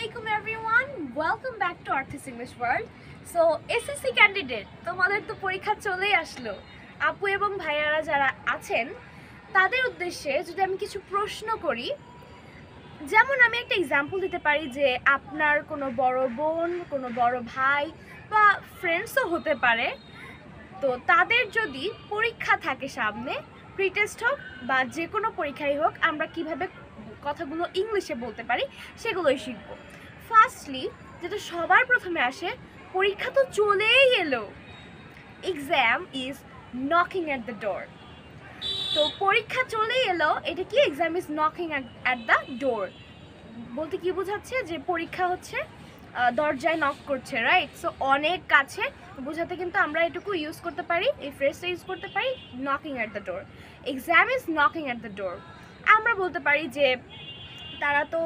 Assalamualaikum everyone. Welcome back to Arthis English World. So SSC candidate তোমাদের তো পরীক্ষা চলেই আসলো। আপু এবং ভাইয়ারা যারা আছেন তাদের উদ্দেশ্যে যদি আমি কিছু প্রশ্ন করি, যেমন আমি একটা এক্সাম্পল দিতে পারি যে আপনার কোনো বড় বোন, কোনো বড় ভাই বা ফ্রেন্ডসও হতে পারে, তো তাদের যদি পরীক্ষা থাকে সামনে, প্রি টেস্ট হোক বা যে কোনো পরীক্ষাই হোক, আমরা কিভাবে কথাগুলো ইংলিশে বলতে পারি সেগুলোই শিখব। ফার্স্টলি যেটা সবার প্রথমে আসে, পরীক্ষা তো চলেই এলো, exam is knocking at the door. তো পরীক্ষা চলেই এলো, এটা কি? Exam is knocking at the door বলতে কি বোঝাচ্ছে? যে পরীক্ষা হচ্ছে দরজায় নক করছে, রাইট? সো অনেক কাছে বোঝাতে কিন্তু আমরা এটুকু ইউজ করতে পারি, এই ফ্রেজটা ইউজ করতে পারি, knocking at the door. Exam is knocking at the door. আমরা বলতে পারি যে তারা তো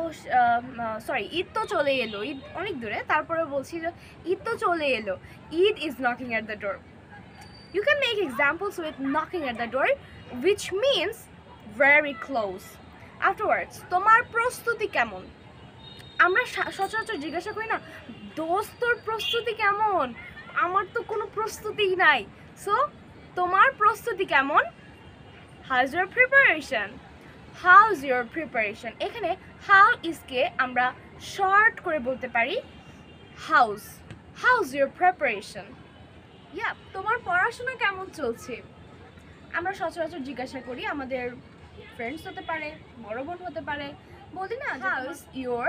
ঈদ তো চলে এলো, ঈদ অনেক দূরে, তারপরে বলছি যে ঈদ তো চলে এলো, Eid is knocking at the door. You can make examples with knocking at the door, which means very close. Afterwards, তোমার প্রস্তুতি কেমন? আমরা সচরাচর জিজ্ঞাসা করি না, দোস্ত তোর প্রস্তুতি কেমন? আমার তো কোনো প্রস্তুতিই নাই। সো তোমার প্রস্তুতি কেমন? How's your preparation? How's your preparation? এখানে how is কে আমরা শর্ট করে বলতে পারি how's your preparation? তোমার পড়াশোনা কেমন চলছে? আমরা সচরাচর জিজ্ঞাসা করি, আমাদের ফ্রেন্ডস হতে পারে, বড় বোন হতে পারে, বলি না house your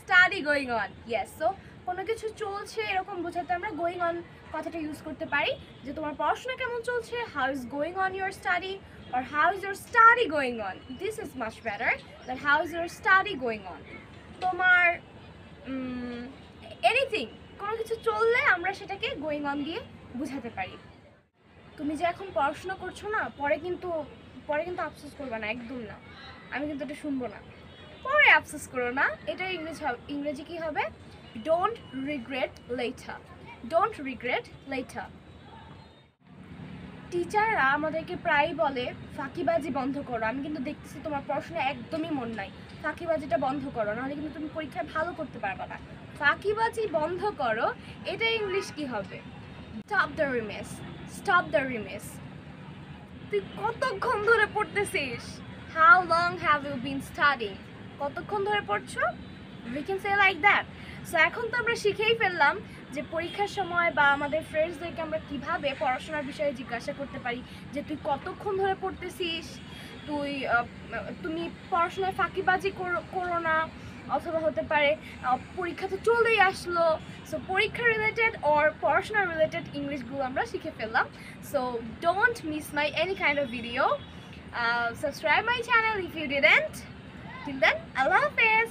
study going on? Yes. So কোনো কিছু চলছে এরকম বোঝাতে আমরা গোয়িং অন কথাটা ইউজ করতে পারি, যে তোমার পড়াশোনা কেমন চলছে, how is going on your study, or how is your study going on? This is much better than how is your study going on. তোমার এনিথিং, কোনো কিছু চললে আমরা সেটাকে গোয়িং অন দিয়ে বুঝাতে পারি। তুমি যে এখন পড়াশোনা করছো না, পরে কিন্তু আফসোস করবে না, একদম না। আমি কিন্তু এটা শুনবো না, পরে আফসোস করো না। এটা ইংরেজি কি হবে? Don't regret letter. Don't regret letter. টিচাররা আমাদেরকে প্রায়ই বলে ফাঁকিবাজি বন্ধ করো। আমি কিন্তু দেখতেছি তোমার পড়াশোনা একদমই মন নাই, ফাঁকিবাজিটা বন্ধ করো, নাহলে কিন্তু তুমি পরীক্ষায় ভালো করতে পারবে না। ফাঁকিবাজি বন্ধ করো, এটা ইংলিশ কি হবে? Stop the rimes. Stop the rimes. তুই কতক্ষণ ধরে পড়তেছিস? How long have you been studying? কতক্ষণ ধরে পড়ছো? We can say like that. So এখন তো আমরা শিখেই ফেললাম যে পরীক্ষার সময় বা আমাদের ফ্রেন্ডসদেরকে আমরা কিভাবে পড়াশোনার বিষয়ে জিজ্ঞাসা করতে পারি, যে তুই কতক্ষণ ধরে পড়তেছিস, তুমি পড়াশোনায় ফাঁকিবাজি করো না, অথবা হতে পারে পরীক্ষা তো চলেই আসলো। সো পরীক্ষা রিলেটেড অর পড়াশোনা রিলেটেড ইংলিশগুলো আমরা শিখে ফেললাম। So don't miss my any kind of video. Subscribe my channel if you didn't. Till then, Allah Hafiz.